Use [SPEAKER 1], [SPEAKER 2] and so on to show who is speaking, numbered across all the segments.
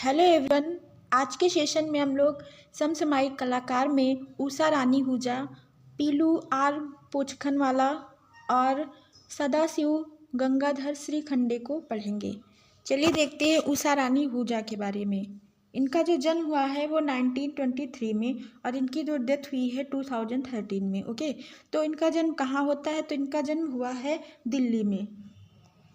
[SPEAKER 1] Hello everyone. आज के session में हम लोग समसामयिक कलाकार में उषा रानी हुजा, पीलू आर पोचखनवाला और सदाशिव गंगाधर श्रीखंडे को पढ़ेंगे। चलिए देखते हैं उषा रानी हुजा के बारे में। इनका जो जन्म हुआ है वो 1923 में और इनकी जो डेथ हुई है 2013 में। ओके, तो इनका जन्म कहाँ होता है? तो इनका जन्म हुआ है दिल्ली में।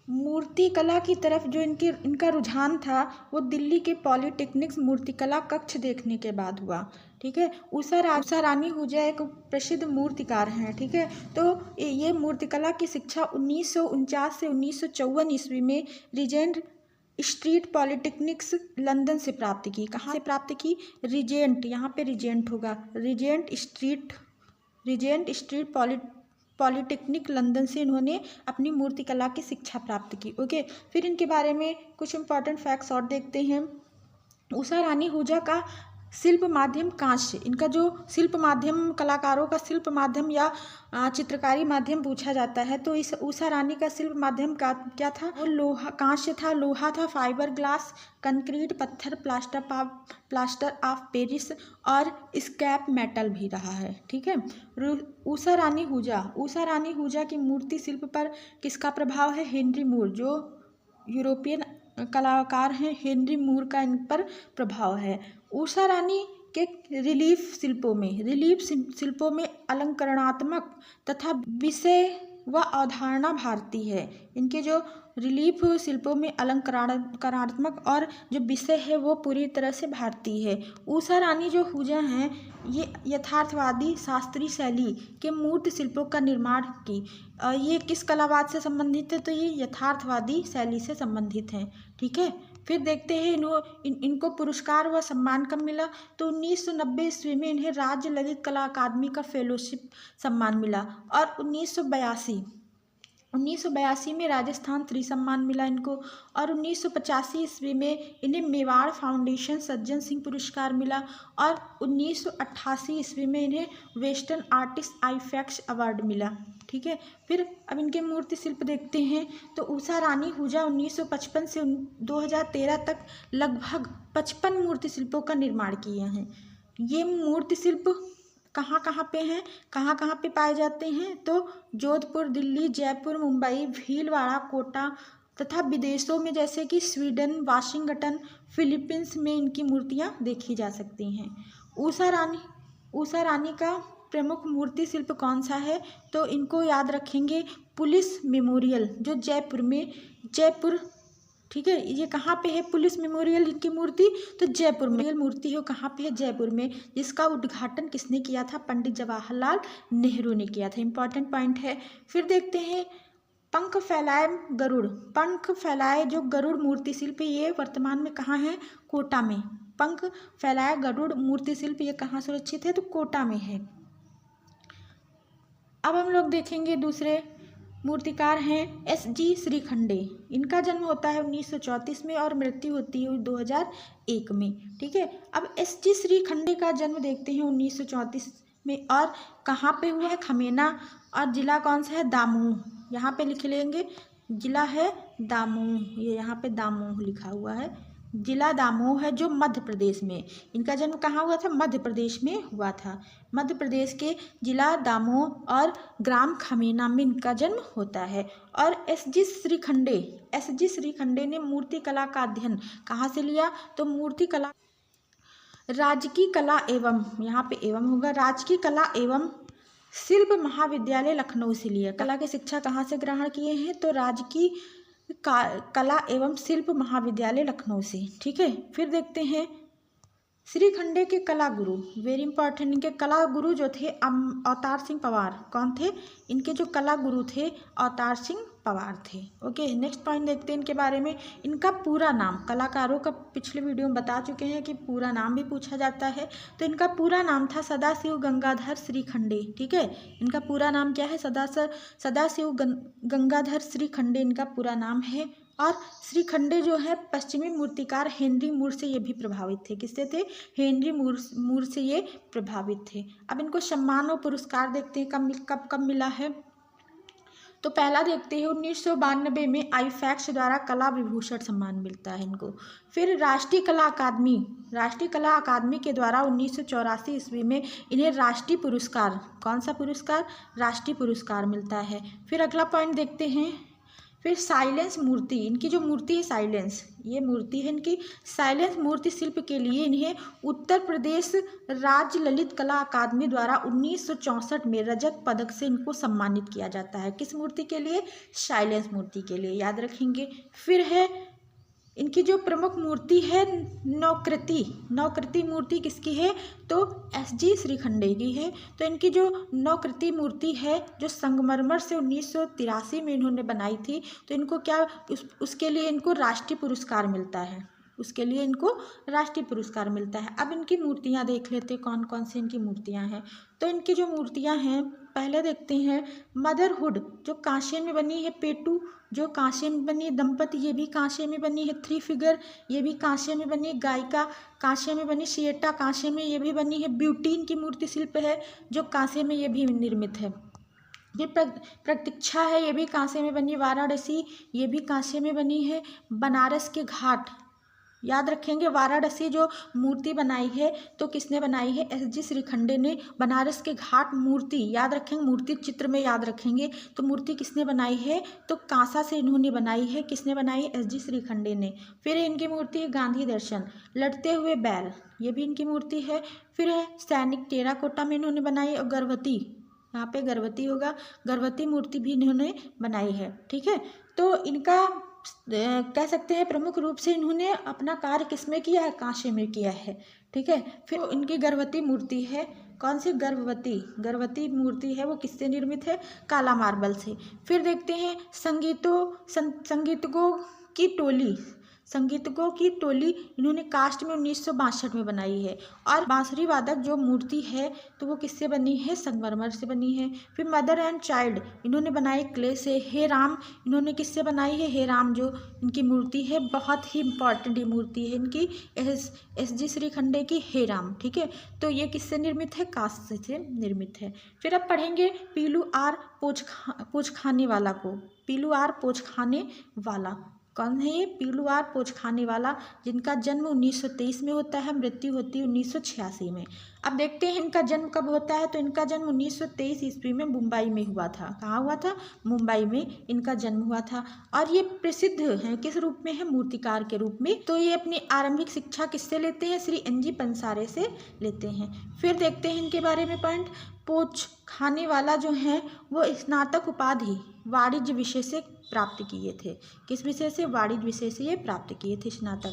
[SPEAKER 1] मूर्ति कला की तरफ जो इनका रुझान था वो दिल्ली के पॉलिटेक्निक मूर्तिकला कक्ष देखने के बाद हुआ। ठीक है, उषा रानी हुजा एक प्रसिद्ध मूर्तिकार हैं। ठीक है, तो ये मूर्तिकला की शिक्षा 1949 से 1954 ईस्वी में रीजेंट स्ट्रीट पॉलिटेक्निक्स लंदन से प्राप्त की। कहाँ से प्राप्त की? रीजेंट, यहाँ पे रीजेंट होगा, रीजेंट स्ट्रीट पॉलिटेक्निक लंदन से इन्होंने अपनी मूर्तिकला की शिक्षा प्राप्त की। ओके, फिर इनके बारे में कुछ इंपॉर्टेंट फैक्ट्स और देखते हैं। उषा रानी हुजा का शिल्प माध्यम कांस्य। इनका जो शिल्प माध्यम, कलाकारों का शिल्प माध्यम या चित्रकारी माध्यम पूछा जाता है तो इस उषा रानी का शिल्प माध्यम का क्या था? वो लोहा, कांस्य था, लोहा था, फाइबर ग्लास, कंक्रीट, पत्थर, प्लास्टर ऑफ पेरिस और स्क्रैप मेटल भी रहा है। ठीक है, उषा रानी हुजा की मूर्ति शिल्प पर किसका प्रभाव है? हेनरी मूर, जो यूरोपियन कलाकार हैं, हेनरी मूर का इन पर प्रभाव है। उषा रानी के रिलीफ शिल्पों में अलंकरणात्मक तथा विषय व अवधारणा भारती है। इनके जो रिलीफ शिल्पों में अलंकरणात्मक और जो विषय है वो पूरी तरह से भारतीय है। उषा रानी जो हुजा हैं ये यथार्थवादी शास्त्रीय शैली के मूर्ति शिल्पों का निर्माण की। ये किस कलावाद से संबंधित है? तो ये यथार्थवादी शैली से संबंधित हैं। ठीक है, फिर देखते हैं इनको पुरस्कार व सम्मान कब मिला? तो 1990 ईस्वी में इन्हें राज्य ललित कला अकादमी का फेलोशिप सम्मान मिला और 1982 में राजस्थान त्रि सम्मान मिला इनको और 1985 ईस्वी में इन्हें मेवाड़ फाउंडेशन सज्जन सिंह पुरस्कार मिला और 1988 ईस्वी में इन्हें वेस्टर्न आर्टिस्ट आईफैक्स अवार्ड मिला। ठीक है, फिर अब इनके मूर्ति शिल्प देखते हैं। तो उषा रानी हुजा 1955 से 2013 तक लगभग 55 मूर्ति शिल्पों का निर्माण किए हैं। ये मूर्ति शिल्प कहाँ पे हैं, कहाँ पे पाए जाते हैं? तो जोधपुर, दिल्ली, जयपुर, मुंबई, भीलवाड़ा, कोटा तथा विदेशों में जैसे कि स्वीडन, वाशिंगटन, फिलीपींस में इनकी मूर्तियाँ देखी जा सकती हैं। उषा रानी का प्रमुख मूर्ति शिल्प कौन सा है? तो इनको याद रखेंगे पुलिस मेमोरियल, जो जयपुर। ठीक है, ये कहाँ पे है पुलिस मेमोरियल इनकी मूर्ति? तो जयपुर में मूर्ति है, कहाँ पे है? जयपुर में, जिसका उद्घाटन किसने किया था? पंडित जवाहरलाल नेहरू ने किया था। इंपॉर्टेंट पॉइंट है। फिर देखते हैं पंख फैलाए जो गरुड़ मूर्ति शिल्प, ये वर्तमान में कहाँ है? कोटा में। पंख फैलाए गरुड़ मूर्ति शिल्प ये कहाँ सुरक्षित है? तो कोटा में है। अब हम लोग देखेंगे दूसरे मूर्तिकार हैं एस.जी. श्रीखंडे। इनका जन्म होता है 1934 में और मृत्यु होती है 2001 में। ठीक है, अब एस.जी. श्रीखंडे का जन्म देखते हैं 1934 में और कहाँ पे हुआ है? खमेना, और जिला कौन सा है? दामोह। यहाँ पे लिख लेंगे, जिला है दामोह, ये यहाँ पे दामोह लिखा हुआ है, जिला दामोह है जो मध्य प्रदेश में। इनका जन्म कहाँ हुआ था? मध्य प्रदेश में हुआ था। मध्य प्रदेश के जिला दामोह और ग्राम खमेना में इनका जन्म होता है। और एस.जी. श्रीखंडे ने मूर्ति कला का अध्ययन कहाँ से लिया? तो मूर्ति कला राजकीय कला एवं, यहाँ पे एवं होगा, राजकीय कला एवं शिल्प महाविद्यालय लखनऊ से लिया। कला की शिक्षा कहाँ से ग्रहण किए हैं? तो राजकीय कला एवं शिल्प महाविद्यालय लखनऊ से। ठीक है, फिर देखते हैं श्रीखंडे के कला गुरु, वेरी इंपॉर्टेंट। इनके कला गुरु जो थे अवतार सिंह पवार। कौन थे? इनके जो कला गुरु थे अवतार सिंह पवार थे। ओके, नेक्स्ट पॉइंट देखते हैं इनके बारे में। इनका पूरा नाम, कलाकारों का पिछले वीडियो में बता चुके हैं कि पूरा नाम भी पूछा जाता है। तो इनका पूरा नाम था सदाशिव गंगाधर श्रीखंडे। ठीक है, इनका पूरा नाम क्या है? सदाशिव गंगाधर श्रीखंडे इनका पूरा नाम है। और श्रीखंडे जो है पश्चिमी मूर्तिकार हेनरी मूर से ये भी प्रभावित थे। किससे थे? हेनरी मूर से ये प्रभावित थे। अब इनको सम्मान और पुरस्कार देखते हैं कब मिला है। तो पहला देखते हैं 1992 में आईफैक्स द्वारा कला विभूषण सम्मान मिलता है इनको। फिर राष्ट्रीय कला अकादमी के द्वारा 1984 ईस्वी में इन्हें राष्ट्रीय पुरस्कार, कौन सा पुरस्कार, राष्ट्रीय पुरस्कार मिलता है। फिर अगला पॉइंट देखते हैं, फिर साइलेंस मूर्ति, इनकी जो मूर्ति है साइलेंस, ये मूर्ति है इनकी, साइलेंस मूर्ति शिल्प के लिए इन्हें उत्तर प्रदेश राज्य ललित कला अकादमी द्वारा 1964 में रजत पदक से इनको सम्मानित किया जाता है। किस मूर्ति के लिए, साइलेंस मूर्ति के लिए, याद रखेंगे। फिर है इनकी जो प्रमुख मूर्ति है नौकृति मूर्ति किसकी है, तो एसजी श्रीखंडे की है। तो इनकी जो नौकृति मूर्ति है जो संगमरमर से 1983 में इन्होंने बनाई थी, तो इनको क्या उसके लिए इनको राष्ट्रीय पुरस्कार मिलता है, उसके लिए इनको राष्ट्रीय पुरस्कार मिलता है। अब इनकी मूर्तियां देख लेते हैं कौन कौन सी इनकी मूर्तियां हैं। तो इनकी जो मूर्तियां हैं पहले देखते हैं मदरहुड जो कांसे में बनी है, पेटू जो कांसे में बनी, दंपति ये भी कांसे में बनी है, थ्री फिगर ये भी कांसे में बनी, गायिका कांसे में बनी, सिएटा कांसे में ये भी बनी है, ब्यूटी इनकी मूर्ति शिल्प है जो कांसे में ये भी निर्मित है। ये प्रतीक्षा है ये भी कांसे में बनी, वाराणसी ये भी कांसे में बनी है, बनारस के घाट याद रखेंगे, वाराणसी जो मूर्ति बनाई है तो किसने बनाई है, एसजी श्रीखंडे ने। बनारस के घाट मूर्ति याद रखेंगे, मूर्ति चित्र में याद रखेंगे तो मूर्ति किसने बनाई है, तो कांसा से इन्होंने बनाई है, किसने बनाई है, एसजी श्रीखंडे ने। फिर इनकी मूर्ति है गांधी दर्शन, लड़ते हुए बैल ये भी इनकी मूर्ति है। फिर है सैनिक टेराकोटा में इन्होंने बनाई, और गर्भवती यहाँ पे गर्भवती होगा, गर्भवती मूर्ति भी इन्होंने बनाई है। ठीक है, तो इनका कह सकते हैं प्रमुख रूप से इन्होंने अपना कार्य किसमें किया है, कांसे में किया है। ठीक है, फिर इनकी गर्भवती मूर्ति है, कौन सी, गर्भवती मूर्ति है वो किससे निर्मित है, काला मार्बल से। फिर देखते हैं संगीतकों की टोली इन्होंने कास्ट में 1962 में बनाई है। और बांसुरी वादक जो मूर्ति है तो वो किससे बनी है, संगमरमर से बनी है। फिर मदर एंड चाइल्ड इन्होंने बनाई क्ले से। हे राम इन्होंने किससे बनाई है, हे राम जो इनकी मूर्ति है बहुत ही इंपॉर्टेंट मूर्ति है इनकी, एसजी श्रीखंडे की हे राम। ठीक है, तो ये किससे निर्मित है, कास्ट से निर्मित है। फिर अब पढ़ेंगे पीलू आर पोचखाने वाला को, पीलू आर पोचखाने वाला कौन है, ये पीलू आर पोचखाने वाला जिनका जन्म 1923 में होता है, मृत्यु होती है 1986 में। अब देखते हैं इनका जन्म कब होता है, तो इनका जन्म 1923 ईस्वी में मुंबई में हुआ था। कहाँ हुआ था, मुंबई में इनका जन्म हुआ था। और ये प्रसिद्ध हैं किस रूप में है, मूर्तिकार के रूप में। तो ये अपनी आरंभिक शिक्षा किससे लेते हैं, श्री NG पंसारे से लेते हैं। फिर देखते हैं इनके बारे में पॉइंट, पोचखाने वाला जो है वो स्नातक उपाधि वाणिज्य विषय से प्राप्त किए थे। किस विषय से, वाणिज्य विषय से ये प्राप्त किए थे स्नातक।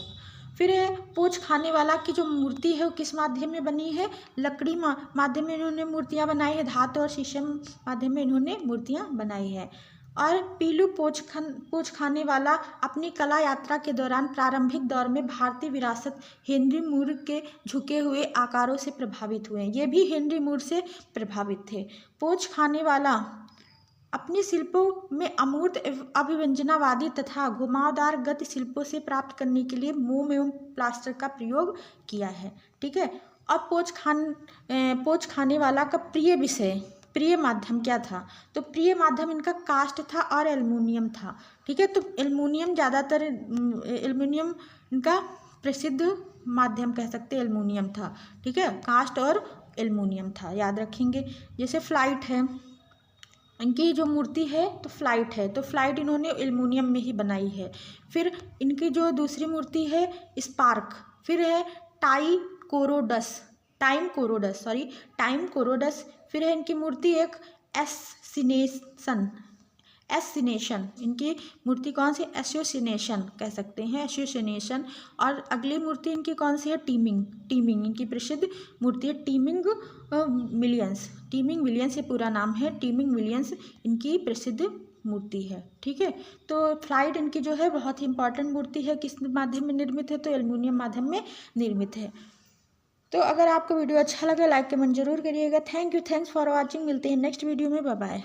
[SPEAKER 1] फिर पोचखाने वाला की जो मूर्ति है वो किस माध्यम में बनी है, लकड़ी माध्यम में इन्होंने मूर्तियां बनाई है, धातु और शीशम माध्यम में इन्होंने मूर्तियां बनाई है। और पीलू पोचखाने वाला अपनी कला यात्रा के दौरान प्रारंभिक दौर में भारतीय विरासत हेनरी मूर के झुके हुए आकारों से प्रभावित हुए। ये भी हेनरी मूर से प्रभावित थे। पोचखाने वाला अपने शिल्पों में अमूर्त अभिव्यंजनावादी तथा घुमावदार गति शिल्पों से प्राप्त करने के लिए मोम एवं प्लास्टर का प्रयोग किया है। ठीक है, अब पोचखाने वाला का प्रिय माध्यम क्या था, तो प्रिय माध्यम इनका कास्ट था और एल्युमिनियम था। ठीक है, तो एल्युमिनियम इनका प्रसिद्ध माध्यम कह सकते हैं, एल्युमिनियम था। ठीक है, कास्ट और एल्युमिनियम था, याद रखेंगे। जैसे फ्लाइट है, इनकी जो मूर्ति है तो फ्लाइट है, तो फ्लाइट इन्होंने एल्युमिनियम में ही बनाई है। फिर इनकी जो दूसरी मूर्ति है स्पार्क, फिर है टाइम कोरोडस, फिर है इनकी मूर्ति एक एसोसिनेशन, इनकी मूर्ति कौन सी, एसोसिनेशन कह सकते हैं, एसोसिनेशन। और अगली मूर्ति इनकी कौन सी है, टीमिंग इनकी प्रसिद्ध मूर्ति है, टीमिंग विलियंस ये पूरा नाम है, टीमिंग विलियंस इनकी प्रसिद्ध मूर्ति है। ठीक है, तो फ्लाइट इनकी जो है बहुत ही इंपॉर्टेंट मूर्ति है, किस माध्यम में निर्मित है, तो एल्युमिनियम माध्यम में निर्मित है। तो अगर आपको वीडियो अच्छा लगे लाइक कमेंट जरूर करिएगा। थैंक्स फॉर वॉचिंग, मिलते हैं नेक्स्ट वीडियो में, बाय बाय।